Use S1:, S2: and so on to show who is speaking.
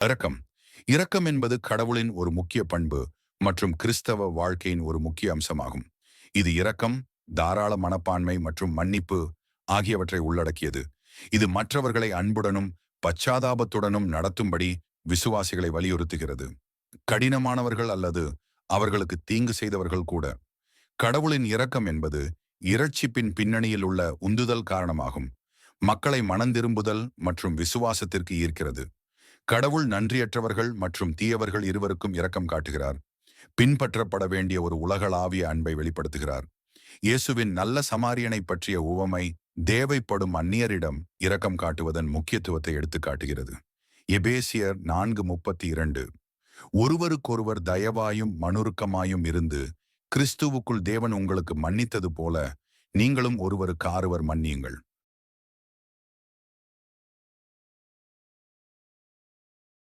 S1: இரக்கம். இரக்கம் என்பது கடவுளின் ஒரு முக்கிய பண்பு மற்றும் கிறிஸ்தவ வாழ்க்கையின் ஒரு முக்கிய அம்சமாகும். இது இரக்கம், தாராள மனப்பான்மை மற்றும் மன்னிப்பு ஆகியவற்றை உள்ளடக்கியது. இது மற்றவர்களை அன்புடனும் பச்சாதாபத்துடனும் நடத்தும்படி விசுவாசிகளை வலியுறுத்துகிறது. கடினமானவர்கள் அல்லது அவர்களுக்கு தீங்கு செய்தவர்கள் கூட. கடவுளின் இரக்கம் என்பது இரட்சிப்பின் பின்னணியில் உள்ள உந்துதல் காரணமாகும். மக்களை மனந்திரும்புதல் மற்றும் விசுவாசத்திற்கு ஈர்க்கிறது. கடவுள் நன்றியற்றவர்கள் மற்றும் தீயவர்கள் இருவருக்கும் இரக்கம் காட்டுகிறார். பின்பற்றப்பட வேண்டிய ஒரு உலகளாவிய அன்பை வெளிப்படுத்துகிறார். இயேசுவின் நல்ல சமாரியனை பற்றிய உவமை தேவைப்படும் அந்நியரிடம் இரக்கம் காட்டுவதன் முக்கியத்துவத்தை எடுத்துக் காட்டுகிறது. எபேசியர் 4:32. ஒருவருக்கொருவர் தயவாயும் மனுருக்கமாயும் இருந்து கிறிஸ்துவுக்குள் தேவன் உங்களுக்கு மன்னித்தது போல நீங்களும் ஒருவருக்கு மன்னியுங்கள்.